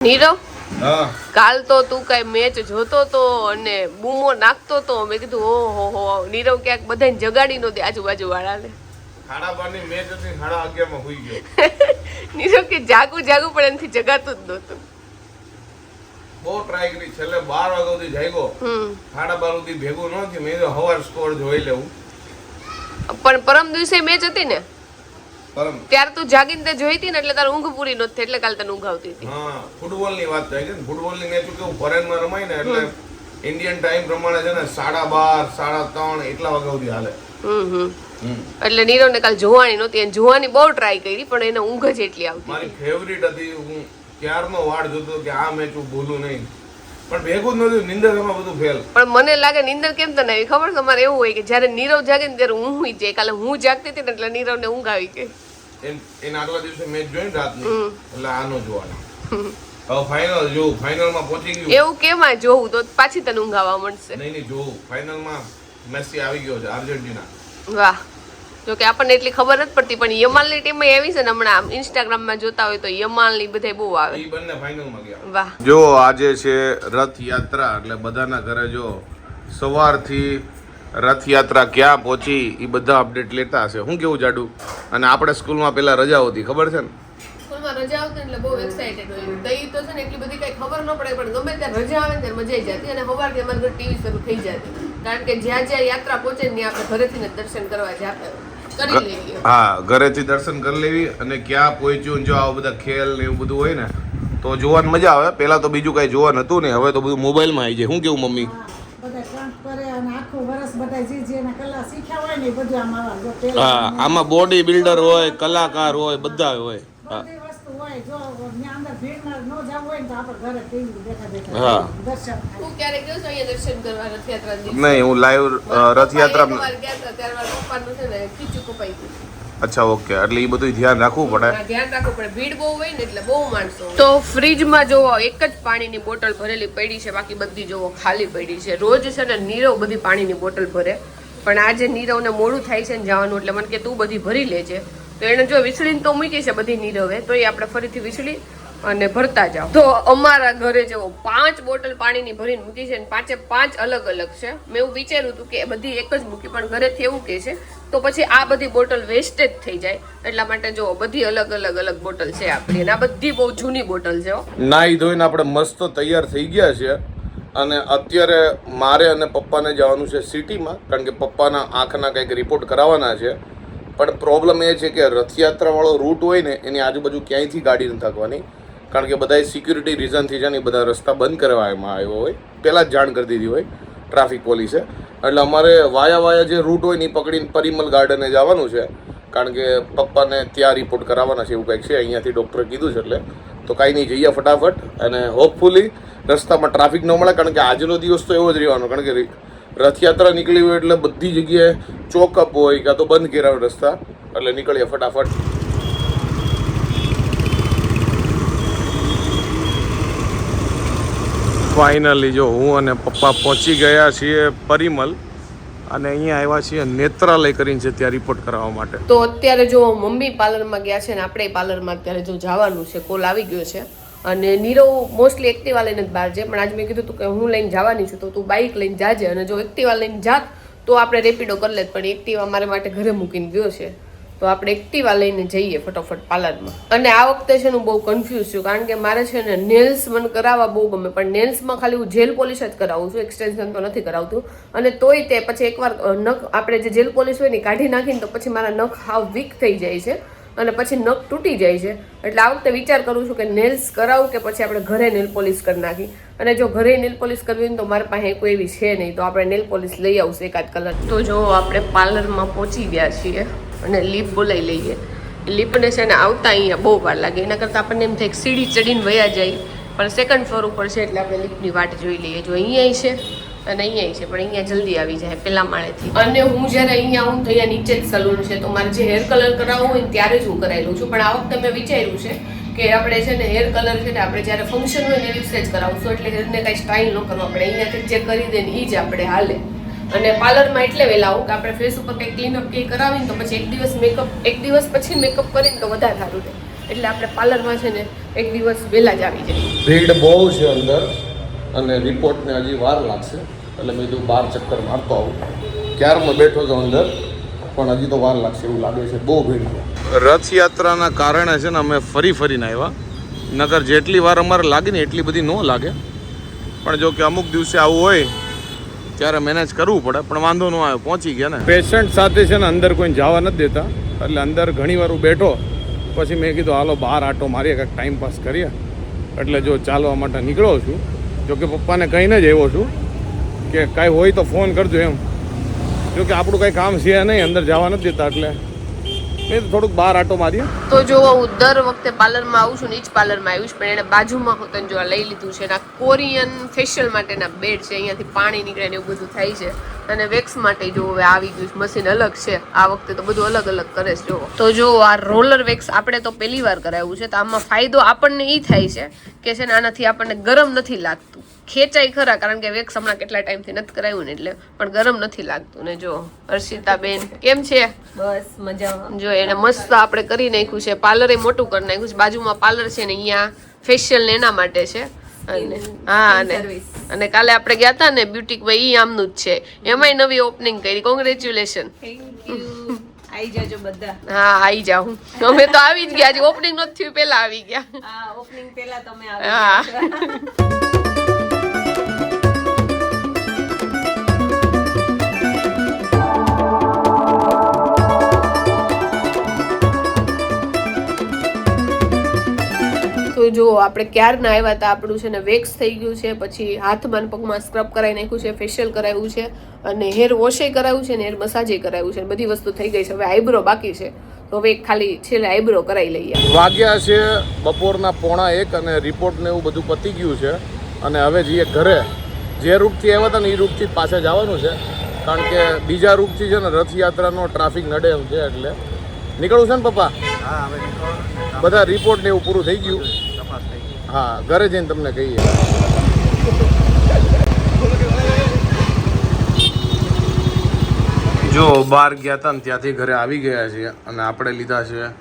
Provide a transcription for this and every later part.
નીરવ, કાલ તો તું કઈ મેચ જોતો તો અને બૂમો નાખતો તો. મેં કીધું ઓહો હો, નીરવ ક્યાંક બધાને જગાડી નહોતી આજુબાજુ વાળાને. ખાડાબારની મેચ હતી, 11:30 માં હુઈ ગયો. નીરવ કે જાગું પણ એનાથી જગાતું જ નહોતું. બહુ ટ્રાય કરી, છેલ્લે 12 વાગ્યા સુધી જાગ્યો. 12:30 સુધી ભેગું ન થયું. મેં હવાર સ્કોર જોઈ લેવું. પણ પરમ દિવસે મેચ હતી ને, ત્યારે તું જાગીને જોઈ હતી ને, એટલે તારી ઊંઘ પૂરી નહોતી, એટલે કાલ તને ઊંઘ આવતી હતી. હા, ફૂટબોલ ની વાત થાય છે ને. ફૂટબોલ ની મેચ કેવું ફોરેનમાં રમાય ને, એટલે ઇન્ડિયન ટાઈમ પ્રમાણે છે ને 12:30, 3:30 એટલા વાગ્યા સુધી હાલે. એટલે નીરવ ને કાલ જોવાની નહોતી, અને જોવાની બહુ ટ્રાય કરી, પણ એને ઊંઘ જ એટલી આવતી. મારી ફેવરિટ હતી. હું ક્યારનો વાડ જોતો કે આ મેચ હું ભૂલું નહીં, પણ ભેગું જ નહોતું. નિંદર એમાં બધું ફેલ. પણ મને લાગે નિંદર કેમ તો નહીં ખબર. તમારે એવું હોય કે જયારે નીરવ જાગે ને ત્યારે હું હુઈ જાય. કાલે હું જાગતી હતી ને એટલે નીરવ ને ઊંઘ આવી ગઈ. એના આગલા દિવસે મેચ જોઈને રાતની, એટલે આનો જોવાનો. હવે ફાઇનલ જોઉં, ફાઇનલ માં પહોંચી ગયું. એવું કેમ આ જોવું તો પાછી તને ઊંઘ આવવા મળશે. નહીં જોઉં. ફાઇનલ માં મેસી આવી ગયો છે, અર્જેન્ટિના. વાહ. જો કે આપણને એટલી ખબર નથી પડતી, પણ યમાલની ટીમ એવી છે ને, હમણાં ઇન્સ્ટાગ્રામ માં જોતા હોય તો યમાલની બધા બહુ આવે. ઈ બંને ફાઇનલ માં ગયા. વાહ. જો આજે છે રથયાત્રા, એટલે બધાના ઘરે જો સવારથી રથયાત્રા ક્યાં પહોંચી એ બધા અપડેટ લેતા હશે. હું કેવું જાડુ? અને આપણે સ્કૂલમાં પેલા રજા હતી, ખબર છે ને? સ્કૂલમાં રજા આવતી એટલે બહુ એક્સાઇટેડ હોય. તઈ તો છે ને એટલી બધી કઈ ખબર ન પડે, પણ ગમે ત્યારે રજા આવે ને ત્યારે મજા આવી જતી. અને સવારથી અમારા ઘરે ટીવી શરૂ થઈ જતી, કારણ કે જ્યાં જ્યાં યાત્રા પહોંચે ને આપણે ઘરેથી જ દર્શન કરવા કરી લઈએ. હા, ઘરેથી દર્શન કરી લેવી. અને ક્યાં પહોંચ્યું, જો આવા બધા ખેલ ને એવું બધું હોય ને તો જોવાની મજા આવે. પેલા તો બીજું કઈ જોવા નતું ને, હવે તો બધું મોબાઈલમાં આવી જાય. શું કેવું મમ્મી? હા, આમાં બોડી બિલ્ડર હોય, કલાકાર હોય, બધા હોય. નહીં, હું લાઈવ રથયાત્રા. અચ્છા, ઓકે. એટલે એ બધું ધ્યાન રાખવું પડે. ભીડ બહુ હોય ને એટલે બહુ માણસો. તો ફ્રીજમાં જોવો એક જ પાણીની બોટલ ભરેલી પડી છે, બાકી બધી જોવો ખાલી પડી છે. રોજ છે ને નીરવ બધી પાણીની બોટલ ભરે, પણ આજે નીરવને મોડું થાય છે ને જવાનું, એટલે મને કે તું બધી ભરી લેજે. તો એને જો વિસળીને તો મૂકી છે બધી નીરવે, તો એ આપણે ફરીથી વિસળી અને ભરતા જાઓ. તો અમારા ઘરે જેવો 5 બોટલ પાણીની ભરીને મૂકી છે, અને 5 અલગ અલગ છે. મેં એવું વિચાર્યું હતું કે બધી એક જ મૂકી, પણ ઘરેથી એવું કે છે તો પછી આ બધી બોટલ વેસ્ટેજ થઈ જાય, એટલા માટે જો બધી અલગ અલગ બોટલ છે આપણી. અને આ બધી બહુ જૂની બોટલ છે. નાઈ ધોઈને આપણે મસ્ત તૈયાર થઈ ગયા છે, અને અત્યારે મારે અને પપ્પાને જવાનું છે સિટીમાં, કારણ કે પપ્પાના આંખના કંઈક રિપોર્ટ કરાવવાના છે. પણ પ્રોબ્લેમ એ છે કે રથયાત્રાવાળો રૂટ હોય ને એની આજુબાજુ ક્યાંયથી ગાડી નથી થાકવાની, કારણ કે બધાએ સિક્યુરિટી રીઝનથી છે ને બધા રસ્તા બંધ કરવામાં આવ્યો હોય, પહેલાં જ જાણ કરી દીધી હોય ટ્રાફિક પોલીસે. એટલે અમારે વાયા જે રૂટ હોય ને એ પકડીને પરિમલ ગાર્ડને જવાનું છે, કારણ કે પપ્પાને ત્યાં રિપોર્ટ કરાવવાના છે એવું કંઈક છે, અહીંયાથી ડૉક્ટરે કીધું છે. એટલે તો કાંઈ નહીં, જઈએ ફટાફટ. અને હોપફુલી રસ્તામાં ટ્રાફિક ન મળે, કારણ કે આજનો દિવસ તો એવો જ રહેવાનો, કારણ કે રથયાત્રા નીકળી હોય એટલે બધી જગ્યાએ ચોકઅપ હોય, કાં તો બંધ કર્યા હોય રસ્તા. એટલે નીકળીએ ફટાફટ. ફાઇનલી જો હું અને પપ્પા પહોંચી ગયા છીએ પરિમલ, અને અહીંયા આવ્યા છીએ નેત્રાલય કરીને છે ત્યાં રિપોર્ટ કરાવવા માટે. તો અત્યારે જો મમ્મી પાર્લરમાં ગયા છે ને આપણે પાર્લરમાં અત્યારે જો જવાનું છે, કોલ આવી ગયો છે. અને નીરવ મોસ્ટલી એક્ટિવા લઈને જ બહાર છે, પણ આજ મેં કીધું તું કે હું લઈને જવાની છું, તો તું બાઇક લઈને જાજે. અને જો એક્ટિવા લઈને જાત તો આપણે રેપિડો કરી લેત, પણ એક્ટિવા મારે માટે ઘરે મૂકીને ગયો છે, તો આપણે એક્ટિવા લઈને જઈએ ફટોફટ પાર્લરમાં. અને આ વખતે છે હું બહુ કન્ફ્યુઝ છું, કારણ કે મારે છે ને નેલ્સ મને કરાવવા બહુ ગમે, પણ નેલ્સમાં ખાલી હું જેલ પોલિશ જ કરાવું છું, એક્સટેન્શન તો નથી કરાવતું. અને તોય તે પછી એકવાર નખ આપણે જે જેલ પોલિશ હોય ને કાઢી નાખીને તો પછી મારા નખ હાવ વીક થઈ જાય છે, અને પછી નખ તૂટી જાય છે. એટલે આ વખતે વિચાર કરું છું કે નેલ્સ કરાવું કે પછી આપણે ઘરે નેલ પોલિશ કરી નાખી. અને જો ઘરે નેલ પોલિશ કરવી હોય તો મારી પાસે કોઈ એવી છે નહીં, તો આપણે નેલ પોલિશ લઈ આવશું એકાદ કલર. તો જો આપણે પાર્લરમાં પહોંચી ગયા છીએ અને લીપ બોલાવી લઈએ. લીપને છે ને આવતા અહીંયા બહુ વાર લાગે, એના કરતાં આપણને એમ થાય સીડી ચડીને વયા જાય, પણ સેકન્ડ ફ્લોર ઉપર છે એટલે આપણે લીપની વાટ જોઈ લઈએ. જો અહીંયા છે અને અહીંયા છે, પણ અહીંયા જલ્દી આવી જાય પેલા માળેથી. અને હું જ્યારે અહીંયા આવું તો અહીંયા નીચે જ સલૂન છે, તો મારે જે હેર કલર કરાવવો હોય ને ત્યારે જ હું કરાવી લઉં છું. પણ આ વખતે મેં વિચાર્યું છે કે આપણે છે ને હેર કલર છે ને આપણે જ્યારે ફંક્શન હોય ને એ દિવસે જ કરાવશું, એટલે હેરને કાંઈ સ્ટાઇલ ન કરવા પડે, અહીંયાથી જે કરી દે ને એ જ આપણે હાલે. અને પાર્લરમાં એટલે વહેલા આવું કે આપણે ફેસ ઉપર કંઈક ક્લીનઅપ કંઈ કરાવીને તો પછી એક દિવસ પછી મેકઅપ કરીને તો વધારે સારું રહે. એટલે આપણે પાર્લરમાં છે ને એક દિવસ વહેલા જ આવી જાય. ભીડ બહુ છે અંદર અને રિપોર્ટને હજી વાર લાગશે એટલે મેં કીધું 12 ચક્કર મારતો આવું. ક્યારમાં બેઠો તો અંદર પણ હજી તો વાર લાગશે એવું લાગે છે, બહુ ભીડ છે. રથયાત્રાના કારણે છે ને અમે ફરીને આવ્યા, નગર જેટલી વાર અમારે લાગે ને એટલી બધી ન લાગે, પણ જો કે અમુક દિવસે આવું હોય ત્યારે મેનેજ કરવું પડે, પણ વાંધો ન આવે, પહોંચી ગયા ને. પેશન્ટ સાથે છે ને અંદર કોઈ જવા નથી દેતા, એટલે અંદર ઘણી વાર હું બેઠો, પછી મેં કીધું હાલો બહાર આટો મારીએ, કંઈક ટાઈમ પાસ કરીએ, એટલે જો ચાલવા માટે નીકળ્યો છું. જો કે પપ્પાને કહીને જ આવ્યો છું કે કાંઈ હોય તો ફોન કરજો એમ, જો કે આપણું કંઈ કામ છે નહીં, અંદર જવા નથી દેતા, એટલે મેં થોડુંક બહાર આટો મારીએ. તો જો હું દર વખતે પાર્લરમાં આવું છું ને, એ જ પાર્લરમાં આવ્યું છે, પણ એને બાજુમાં હું તને જો લઈ લીધું છે. આ કોરિયન ફેશિયલ માટેના બેડ છે, અહીંયાથી પાણી નીકળે ને એવું બધું થાય છે. અને વેક્સ માટે જો હવે આવી ગયું મશીન અલગ છે, આ વખતે તો બધું અલગ અલગ કરે છે. જો તો જો આ રોલર વેક્સ આપણે તો પહેલી વાર કરાવ્યું છે, તો આમાં ફાયદો આપણને એ થાય છે કે છે ને આનાથી આપણને ગરમ નથી લાગતું. ખેંચાઈ ખરા, કારણ કે વેક્સ હમણાં કેટલા ટાઈમથી નથી કરાવ્યું ને એટલે, પણ ગરમ નથી લાગતું. ને જો હર્ષિતાબેન કેમ છે? બસ મજામાં. જો એને મસ્ત આપણે કરી નાખ્યું છે, પાર્લર મોટું કરી નાખ્યું છે. બાજુમાં પાર્લર છે ને અહીંયા ફેશિયલ ને એના માટે છે. અને હા, અને કાલે આપણે ગયા હતા ને બ્યુટીકમાં, ઈ આમનું જ છે, એમાંય નવી ઓપનિંગ કરી. કોંગ્રેચ્યુલેશન. Thank you. આવી જાજો બધા. હા આવી જાઉં, અમે તો આવી જ ગયા, ઓપનિંગ નથી થયું પહેલા આવી ગયા. આ ઓપનિંગ પહેલા તમે હા. તો જો આપણે ક્યારના આવ્યા હતા, આપણું છે ને વેક્સ થઈ ગયું છે, પછી હાથમાં પગમાં સ્ક્રબ કરાવી નાખ્યું છે, ફેશિયલ કરાવ્યું છે, અને હેર વોશે કરાવ્યું છે ને હેર મસાજે કરાવ્યું છે. બધી વસ્તુ થઈ ગઈ છે. હવે આઈબ્રો બાકી છે, તો હવે ખાલી છેલ્લે આઈબ્રો કરાવી લઈએ. વાગ્યા છે બપોરના 1:15 અને રિપોર્ટ ને એવું બધું પતી ગયું છે. અને હવે જઈએ ઘરે. જે રૂટથી આવ્યા હતા ને એ રૂટથી પાછા જવાનું છે, કારણ કે બીજા રૂટથી છે ને રથયાત્રાનો ટ્રાફિક નડે એમ છે, એટલે નીકળવું છે ને પપ્પા? બધા રિપોર્ટ ને એવું પૂરું થઈ ગયું. હા, ઘરે જઈને તમને કહીએ. જો બહાર ગયા હતા ને ત્યાંથી ઘરે આવી ગયા છીએ, અને આપણે લીધા છે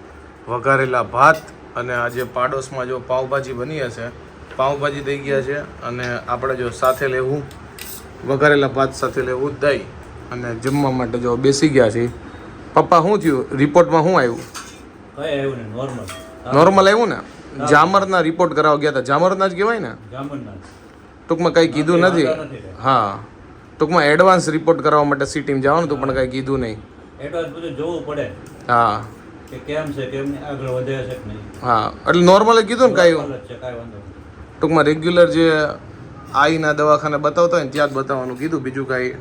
વઘારેલા ભાત, અને આજે પાડોશમાં જો પાવભાજી બની હશે, પાવભાજી થઈ ગયા છે. અને આપણે જો સાથે લેવું વઘારેલા ભાત, સાથે લેવું દહીં, અને જમવા માટે જો બેસી ગયા છીએ. પપ્પા શું થયું? રિપોર્ટમાં શું આવ્યું? કઈ આવ્યું ને નોર્મલ આવ્યું ને? જામરના રિપોર્ટ કરાવવા ગયા હતા. જામરના જ કહેવાય ને? ટૂંકમાં કંઈ કીધું નથી. હા, ટૂંકમાં એડવાન્સ રિપોર્ટ કરાવવા માટે સિટીમાં જવાનું હતું, પણ કંઈ કીધું નહીં. એડવાન્સ બધું જોવું પડે. હા, કે કેમ છે, કેમ આગળ વધે છે કે નહીં. હા, એટલે નોર્મલ કીધું ને, કાંઈ વાંધો ટૂંકમાં રેગ્યુલર જે આઈના દવાખાને બતાવતા હોય ને ત્યાં જ બતાવવાનું કીધું. બીજું કાંઈ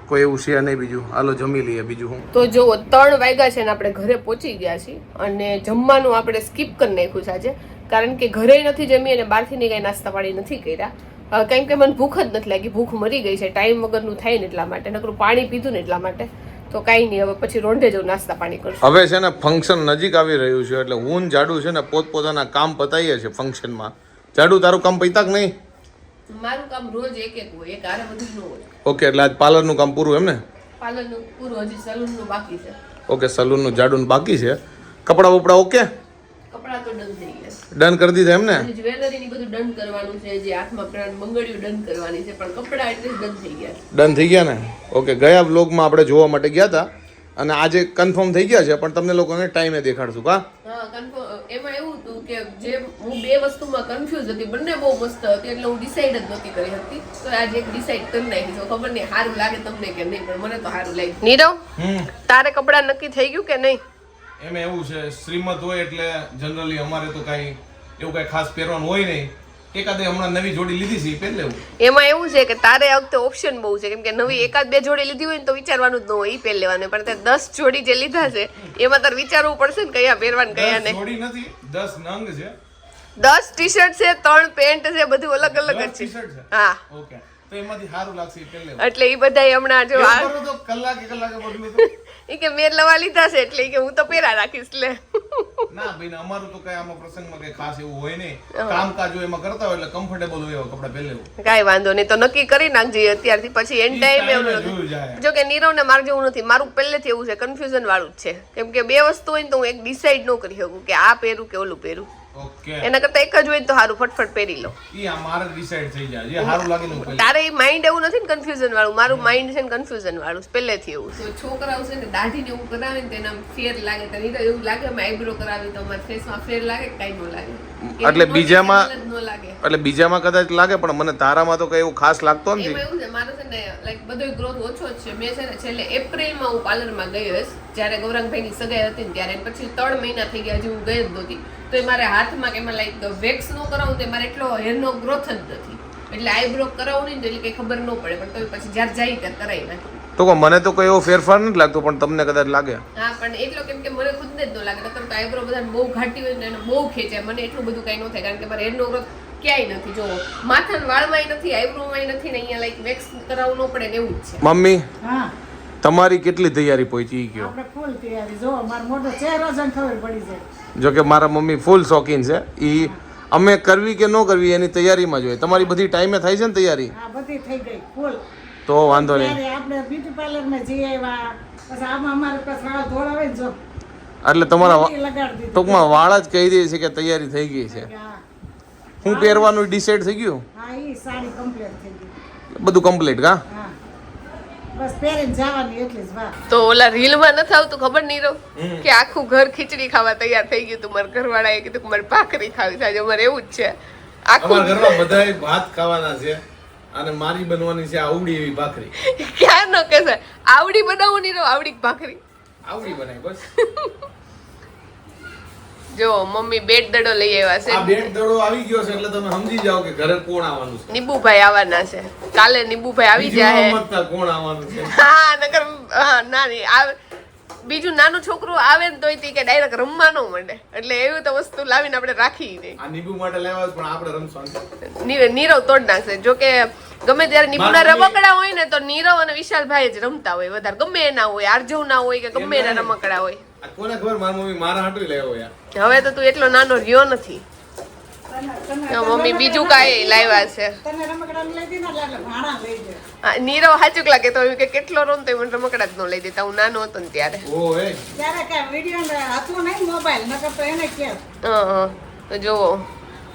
કોઈ એવું છે નહીં. બીજું હાલો જમી લઈએ. બીજું હું તો જો 3 વાગ્યા છે ને આપણે ઘરે પહોંચી ગયા છીએ, અને જમવાનું આપણે સ્કીપ કરી નાખ્યું છે આજે, કારણ કે ઘરે નથી જમી અને બહારથી ની કઈ નાસ્તા પાણી નથી કર્યા, કેમ કે મને ભૂખ જ નથી લાગી. ભૂખ મરી ગઈ છે, ટાઈમ વગરનું થાય ને એટલા માટે, નકરું પાણી પીધું ને એટલા માટે. તો કાંઈ નહીં, હવે પછી રોંઢે જવું નાસ્તા પાણી કરશું. હવે છે ને ફંક્શન નજીક આવી રહ્યું છે, એટલે હું જાડુ છે ને પોતપોતાના કામ પતાવીએ છે ફંક્શનમાં. જાડુ, તારું કામ પૈતા કે નહીં? મારું કામ રોજ એક હોય, એક આરે બધું ન હોય. ઓકે, એટલે આજ પાર્લરનું કામ પૂરું એમ ને? પાર્લરનું પૂરું, હજી સલૂનનું બાકી છે. ઓકે, સલૂનનું જાડુનું બાકી છે. કપડા બપડા ઓકે? કપડા તો ડન થઈ ગયા. ડન કરી દીધા એમ ને? જ્વેલરીની બધું ડન કરવાનું છે, જે હાથમાં બંગડીઓ ડન કરવાની છે, પણ કપડા એટલે ડન થઈ ગયા. ડન થઈ ગયા ને? ઓકે, ગયા વ્લોગમાં આપણે જોવા માટે ગયા હતા, અને આજે કન્ફર્મ થઈ ગયા છે, પણ તમને લોકોને ટાઈમે દેખાડશું. કા એમાં એવું હતું કે જે હું 2 વસ્તુમાં કન્ફ્યુઝ હતી, બંને બહુ મસ્ત હતી, એટલે હું ડિસાઈડ જ નહોતી કરી હતી. તો આજે એક ડિસાઈડ કરી નાખી છે. ખબર નહીં સારું લાગે તમને કે નહીં, પણ મને તો સારું લાગ્યું. નીરવ, તારે કપડા નક્કી થઈ ગયું કે નહીં? એમ એવું છે, શ્રીમત હોય એટલે જનરલી અમારે તો કાંઈ એવું કાંઈ ખાસ પહેરવાનું હોય નહીં. એકાદે હમણાં નવી જોડી લીધી છે, પહેરી લેવું. એમાં એવું છે કે તારે આ વખતે ઓપ્શન બહુ છે, કેમ કે નવી 1-2 જોડી લીધી હોય ને તો વિચારવાનું જ ન હોય, એ પહેરી લેવાનું. પણ તે 10 જોડી જે લીધા છે એમાં તારે વિચારવું પડશે ને કયા પહેરવાનું કયા નહીં. જોડી નથી, 10 નંગ છે, 10 ટી-શર્ટ છે, 3 પેન્ટ છે, બધું અલગ અલગ જ છે. હા, ઓકે, તો એમાંથી સારું લાગશે પહેરી લેવું. એટલે એ બધાય હમણાં જો કલાકે બદલું એ કે મેં લવા લીધા છે, એટલે કે હું તો પહેરા રાખીશ. લે ના બેન અમારું તો કઈ આમાં પ્રસંગમાં કઈ ખાસ એવું હોય નહીં કામકાજ હોય એમાં કરતા હોય એટલે કમ્ફર્ટેબલ હોય એવા કપડા પહેરી લેવું કાંઈ વાંધો નહીં તો નક્કી કરી નાખજે અત્યારથી પછી એન્ડ ટાઈમ એવું જોયું નથી જાય જો કે નીરવને મારે જેવું નથી મારું પહેલેથી એવું છે કન્ફ્યુઝન વાળું જ છે કેમ કે બે વસ્તુ હોય ને તો હું એક ડિસાઈડ ન કરી શકું કે આ પહેરું કે ઓલું પહેરું ઓકે એના કરતા એક જ હોય ને તો સારું ફટફટ પહેરી લો ઈ આ મારે ડિસાઈડ થઈ જાય જે સારું લાગે ને હું પહેરી તારે એ માઇન્ડ એવું નથી ને કન્ફ્યુઝન વાળું મારું માઇન્ડ છે ને કન્ફ્યુઝન વાળું પહેલેથી એવું તો છોકરાઓ છે ને દાઢી ને એવું કરાવે ને તેના ફેર લાગે તો નહીં તો એવું લાગે મેં આઈબ્રો કરાવી તો મારા ફેસમાં ફેર લાગે કાંઈ ન લાગે એટલે બીજામાં ન લાગે એટલે બીજામાં કદાચ લાગે પણ મને તારામાં તો કઈ એવું ખાસ લાગતો નથી એમાં એવું છે મારો છે ને લાઈક બધો ગ્રોથ ઓછો જ છે મેં છે ને છેલ્લે એપ્રિલમાં હું પાર્લરમાં ગઈ હશ જ્યારે ગૌરંગભાઈની સગાઈ હતી ને ત્યારે પછી 3 મહિના થઈ ગયા હજી હું ગઈ જ નહોતી તો એ મારે હાથમાં કે એમાં લાઈક વેક્સ નો કરાવું તો મારે એટલો હેરનો ગ્રોથ જ નથી એટલે આઈબ્રો કરાવું નહીં એટલે કઈ ખબર ન પડે પણ તો પછી જ્યારે જાય ત્યારે કરાવી નાખી તો મને તો કોઈ એવો ફેરફાર નથી લાગતો પણ તમને કદાચ લાગે હા પણ એટલો કેમ કે મને ખુદને જ ન લાગે નકર તો આઈબ્રો બધાને બહુ ઘાટી હોય ને એને બહુ ખેંચે મને એટલું બધું કઈ ન થાય કારણ કે મારે હેરનો ગ્રોથ ક્યાંય નથી જો માથાના વાળમાંય નથી આઈબ્રોમાંય નથી ને અહીંયા લાઈક વેક્સ કરાવવું ન પડે ને એવું જ છે મમ્મી હા તમારી કેટલી તૈયારી પહોંચી ઈ કયો આપણે ફૂલ તૈયારી જો મારો મોટો ચહેરો જોઈને ખબર પડી જાય જો કે મારા મમ્મી ફૂલ શોખીન છે ઈ અમે કરવી કે ન કરવી એની તૈયારીમાં જ હોય તમારી બધી ટાઈમે થાય છે ને તૈયારી આ બધી થઈ ગઈ ફૂલ તો વાંધો નહીં ત્યારે આપણે બ્યુટી પાર્લરમાં જઈ આવ્યા પછી આમાં અમારે પાસે વાળ ધોળાવે ને જો એટલે તમારા બધી લગાડી દીધી ટૂંકમાં વાળ જ કહી દે છે કે તૈયારી થઈ ગઈ છે હા હું પહેરવાનું ડિસાઈડ થઈ ગયું હા ઈ સાડી કમ્પ્લીટ થઈ ગઈ બધું કમ્પ્લીટ કા હા બસ પહેરીને જવાની એટલી જ વાત તો ઓલા રીલમાં નથી આવતું ખબર નહીં રહો કે આખું ઘર ખીચડી ખાવા તૈયાર થઈ ગયું તું મારા ઘરવાળાએ કીધું કે મારે ભાખરી ખાવી છે આજે અમારે એવું જ છે આખું અમારા ઘરમાં બધાય ભાત ખાવાના છે અને મારી બનવાની છે આવડી એવી ભાખરી ક્યાં ન કે છે આવડી બનાવું નહીં રહો આવડી ભાખરી આવડી બનાય બસ જો મમ્મી બેટ દડો લઈ આવ્યા છે આ બેટ દડો આવી ગયો છે એટલે તમે સમજી જાઓ કે ઘરે કોણ આવવાનું છે નીબુભાઈ આવવાના છે કાલે નીબુભાઈ આવી બીજું જાય ન સમજતા કોણ આવવાનું છે હા નકર હા ના નહીં આ બીજું નાનું છોકરું આવે ને તોય તે કે ડાયરેક્ટ રમવા ન માંડે એટલે એવી તો વસ્તુ લાવીને આપણે રાખી નહીં આ નીબુ માટે લેવા પણ આપણે રમવાનું નીરવ તોડ નાખશે જો કે ગમે ત્યારે નીબુના રમકડા હોય ને તો નીરવ અને વિશાલભાઈ જ રમતા હોય વધારે ગમે એના હોય આરજવ ના હોય કે ગમે એના રમકડા હોય આ કોને ખબર મારી મમ્મી મારા હાટું લેવો યાર હવે તો તું એટલો નાનો રહ્યો નથી તો મમ્મી બીજું કાંઈ લાવ્યા છે તને રમકડા લઈ દીધા એટલે ભાણા લઈ જાય હા, નીરવ હાચુક લાગે તો કે કેટલો રોન તો મને રમકડા જ ન લઈ દેતા હું નાનો હતો ને ત્યારે ઓ હે ત્યારે કાંઈ વિડીયો હતું નહીં મોબાઈલ નકર તો એને કે હા તો જુઓ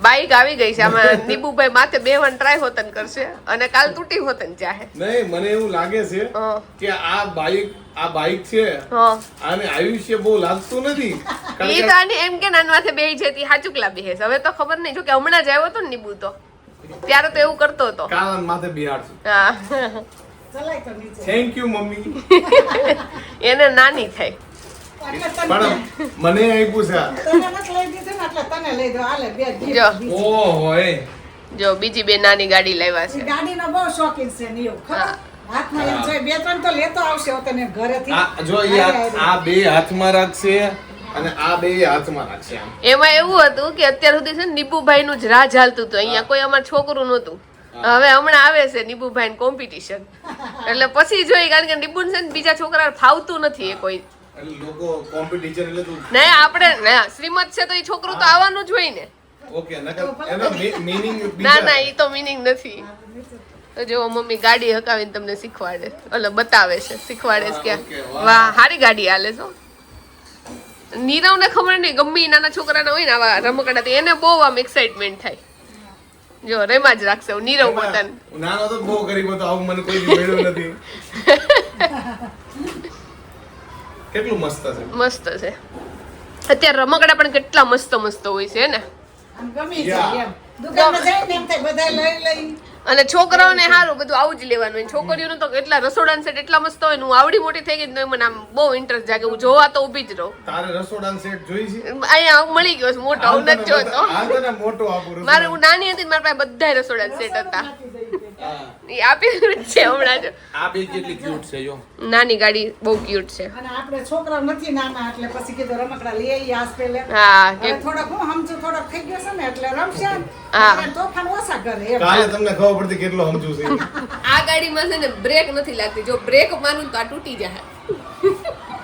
બાઈક આવી ગઈ છે આમાં નીબુભાઈ માથે બેહવાન ટ્રાય હોતન કરશે અને કાલ તૂટી હોતન ચાહે નહીં મને એવું લાગે છે હા કે આ બાઈક છે હા આને આયુષ્ય બહુ લાગતું નથી કારણ ઈ કે તો આની એમ કે નાન માથે બેહી છે તી હાચુકલા બેહે છે હવે તો ખબર નહીં જો કે હમણાં જ આવ્યો હતો ને નીબુ તો ત્યારે તો એવું કરતો હતો કાન માથે બિહાડશું હા ચલાય તો નીચે થેન્ક યુ મમ્મી એને નાની થાય એટલે તને પણ મને આપ્યું છે તને નથી લઈ દીધું ને એટલે તને લઈ દો હાલે બે gift જો. દીધી. ઓહો એ જો બીજી બે નાની ગાડી લાવ્યા ઈ છે ગાડીનો બહુ શોખીન છે નીવ ખબર હાથમાં એમ જોઈ બે ત્રણ તો લેતો આવશે હવે તને ઘરેથી આ જો ઈ આ બે હાથમાં રાખશે અને આ બે હાથમાં રાખશે આમ એમાં એવું હતું કે અત્યાર સુધી છે ને નીબુભાઈ નું જ રાજ હાલતું હતું અહીંયા કોઈ અમાર છોકરું નહોતું હવે હમણાં આવે છે નીબુભાઈ કોમ્પિટિશન એટલે પછી જોઈ કારણ કે નીબુ છે ને બીજા છોકરા ફાવતું નથી એ કોઈ એટલે લોકો કોમ્પિટિશન એટલે તું નહીં આપણે ના, શ્રીમત છે તો એ છોકરું તો આવવાનું જ હોય ને ઓકે નકર એનો મીનિંગ ના ના એ તો મીનિંગ નથી તો જો મમ્મી ગાડી હકાવીને તમને શીખવાડે એટલે બતાવે છે શીખવાડે છે ઓકે, કે વાહ. વાહ હારી ગાડી હાલે છો નીરવને ખબર નહીં ગમે ઈ નાના છોકરાના હોય ને આવા રમકડા એને બહુ આમ એક્સાઇટમેન્ટ થાય જો રેમાં જ રાખશે નીરવ પોતાને નાનો તો બહુ ગરીબ હતો આવું મને કોઈ દી મળ્યું નથી કેટલું મસ્ત છે મસ્ત છે અત્યારે રમકડા પણ કેટલા મસ્ત મસ્ત હોય છે ને આમ ગમી જાય એમ દુકાનમાં જઈને એમ થાય બધા લઈ લઈ અને છોકરાઓને સારું બધું આવું જ લેવાનું હોય છોકરીઓનું તો કેટલા રસોડા સેટ એટલા મસ્ત હોય ને હું આવડી મોટી થઈ ગઈ ને મને આમ બહુ ઇન્ટરેસ્ટ જાગે હું જોવા તો ઊભી જ રહું તારે રસોડાનો સેટ જોઈ છે અહીંયા મળી ગયો છે મોટો હું નથી જોતો હાલ તને મોટો આપું મારે હું નાની હતી ને મારા પાસે બધા રસોડા સેટ હતા એ આપેલું જ છે હમણાં જ આ બે કેટલી ક્યુટ છે જો નાની ગાડી બહુ ક્યુટ છે અને આપણે છોકરા નથી નાના એટલે પછી કીધું રમકડા લઈ આવી આજ પેલે હા હવે કે થોડોક હું સમજુ થોડોક થઈ ગયો છે ને એટલે રમશે ને હા. એટલે તોફાન ઓછા કરે એમ કાલે તમને ખબર પડતી કેટલો સમજુ છે આ ગાડીમાં છે ને બ્રેક નથી લાગતી જો બ્રેક મારું તો આ તૂટી જાય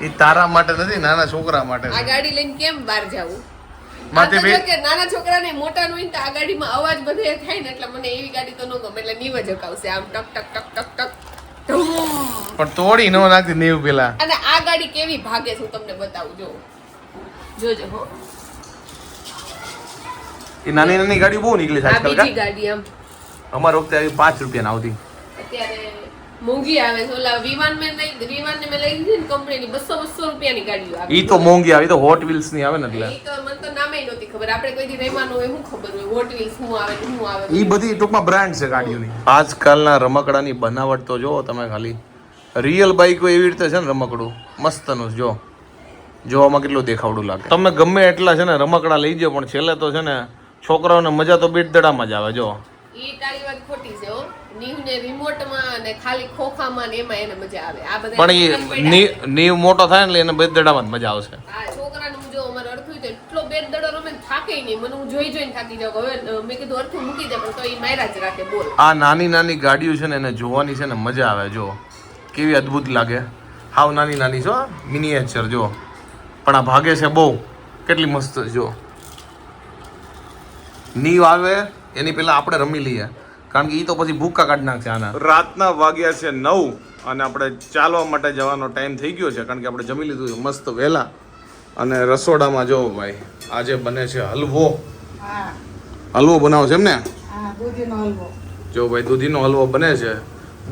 એ તારા માટે નથી, નાના છોકરા માટે આ ગાડી લઈને કેમ બહાર જાવું? માથે આ તો બે- જો કે નાના છોકરાને મોટા નો હોય ને તો આ ગાડીમાં અવાજ બધે થાય ને એટલે મને એવી ગાડી તો ન ગમે એટલે નીવ જ હકાવશે આમ ટક ટક ટક ટક ટક ધૂમ. પણ તોડી ન નાખતી નેવ પેલા. અને આ ગાડી કેવી ભાગે છે હું તમને બતાવું જોજો હો. એ નાની નાની ગાડી બહુ નીકળી છે આ આજકાલ બીજી કા ગાડી આમ અમાર વખતે આવી 5 રૂપિયા આવતી. અત્યારે મોંઘી આવે છે. ઓલા વિમાન મેં લઈ લીધી ને કંપનીની 200 રૂપિયાની ગાડીઓ આવે. ઈ તો મોંઘી આવી, તો હોટ વ્હીલ્સ ની આવે ને એટલે ઈ તો મને તો નામે નહોતી ખબર. આપણે કોઈ દી રહેવાનું હોય શું ખબર હોય વોટ વ્હીલ્સ શું આવે ને શું આવે. ઈ બધી ટૂંકમાં બ્રાન્ડ છે ગાડીઓની. આજકાલના રમકડાની બનાવટ તો જો તમે ખાલી રિયલ બાઈકો એવી રીતે છે ને રમકડું મસ્તનું જો જોવામાં કેટલું દેખાવડું લાગે. તમે ગમે એટલા છે ને રમકડા લઈ જાઓ પણ છેલ્લે તો છે ને છોકરાઓને મજા તો બેટ દડામાં જ આવે. જો ઈ તારી વાત ખોટી છે હો. નીવને રિમોટમાં અને ખાલી ખોખામાં ને એમાં એને મજા આવે. આ બધા પણ ઈ નીવ મોટો થાય ને એટલે એને બેટ દડામાં જ મજા આવશે. આ છોકરાને હું જો અમારે અડખું તો એટલો બેટ દડો રમે ને થાકે નહીં. મને હું જોઈને થાકી જાઉં. હવે મેં કીધું અડખું મૂકી દે પણ તો ઈ માર્યા જ રાખે બોલ. આ નાની નાની ગાડીઓ છે ને એને જોવાની છે ને મજા આવે. જો કેવી અદ્ભુત લાગે. હાવ નાની નાની છો મિનિએચર જો, પણ આ ભાગે છે બહુ. કેટલી મસ્ત જો. નીવ આવે એની પહેલા આપણે રમી લઈએ કારણ કે ઈ તો પછી ભૂકા કાઢ નાખશે આના. રાતના વાગ્યા છે 9 અને આપણે ચાલવા માટે જવાનો ટાઈમ થઈ ગયો છે કારણ કે આપણે જમી લીધું છે મસ્ત વહેલા. અને રસોડામાં જો ભાઈ આજે બને છે હલવો. હા હલવો બનાવો છે એમ ને? હા દૂધીનો હલવો, જો ભાઈ દૂધીનો હલવો બને છે.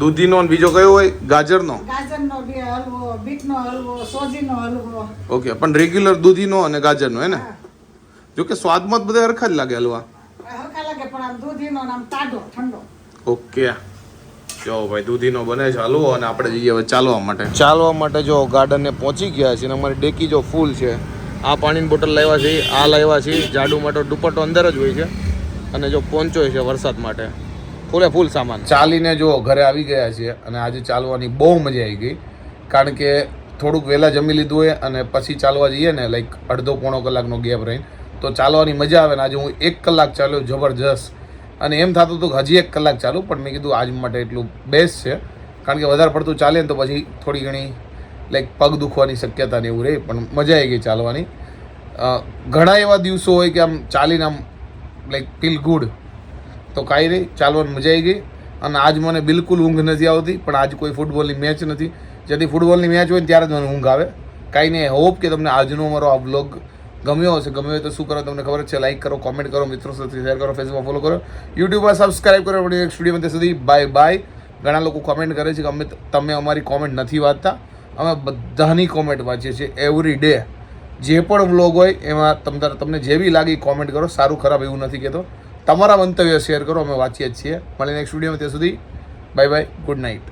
દૂધીનો અને બીજો કયો હોય? ગાજરનો. ગાજરનો બી હલવો, બીટનો હલવો, સોજીનો હલવો. ઓકે, પણ રેગ્યુલર દૂધીનો અને ગાજરનો હે ને? જો કે સ્વાદમાં બધા હરખા જ લાગે હલવા. હલકા લાગે પણ આમ દૂધીનો ને આમ ટાઢો ઠંડો. ઓકે, જો ભાઈ દૂધીનો બને છે હલવો અને આપણે જઈએ હવે ચાલવા માટે. ચાલવા માટે જો ગાર્ડને પહોંચી ગયા છે અને અમારી ડેકી જો ફૂલ છે. આ પાણીની બોટલ લાવ્યા છે, આ લાવ્યા છે, જાડુ માટો દુપટ્ટો અંદર જ હોય છે અને જો પોંચો છે વરસાદ માટે. ફૂલે ફૂલ સામાન ચાલીને જો ઘરે આવી ગયા છીએ અને આજે ચાલવાની બહુ મજા આવી ગઈ કારણ કે થોડુંક વહેલા જમી લીધું હોય અને પછી ચાલવા જઈએ ને લાઈક અડધો પોણો કલાકનો ગેપ રહીને તો ચાલવાની મજા આવે ને. આજે હું 1 કલાક ચાલ્યો જબરજસ્ત અને એમ થતું હતું કે હજી 1 કલાક ચાલું પણ મેં કીધું આજ માટે એટલું બેસ્ટ છે કારણ કે વધારે પડતું ચાલે ને તો પછી થોડી ઘણી લાઈક પગ દુખવાની શક્યતા ને એવું રહે પણ મજા આવી ગઈ ચાલવાની. ઘણા એવા દિવસો હોય કે આમ ચાલીને આમ લાઈક ફીલ ગુડ તો કાંઈ નહીં ચાલવાની મજા આવી ગઈ. અને આજ મને બિલકુલ ઊંઘ નથી આવતી પણ આજ કોઈ ફૂટબોલની મેચ નથી. જેથી ફૂટબોલની મેચ હોય ને ત્યારે જ મને ઊંઘ આવે. કાંઈ નહીં. હોપ કે તમને આજનો અમારો આ વ્લોગ ગમ્યો હશે. ગમ્યો હોય તો શું કરો તમને ખબર જ છે. લાઈક કરો, કોમેન્ટ કરો, મિત્રો સાથે શેર કરો, ફેસબુકમાં ફોલો કરો, યુટ્યુબમાં સબસ્ક્રાઈબ કરો. નેક્સ્ટ વિડીયોમાં ત્યાં સુધી બાય બાય. ઘણા લોકો કોમેન્ટ કરે છે કે તમે અમારી કોમેન્ટ નથી વાંચતા. અમે બધાની કોમેન્ટ વાંચીએ છીએ એવરી ડે. જે પણ વ્લોગ હોય એમાં તમને જેવી લાગી કોમેન્ટ કરો. સારું ખરાબ એવું નથી કહેતો. તમારા મંતવ્ય શેર કરો, અમે વાંચીએ જ છીએ. મળીને નેક્સ્ટ વિડીયોમાં ત્યાં સુધી બાય બાય. Good night.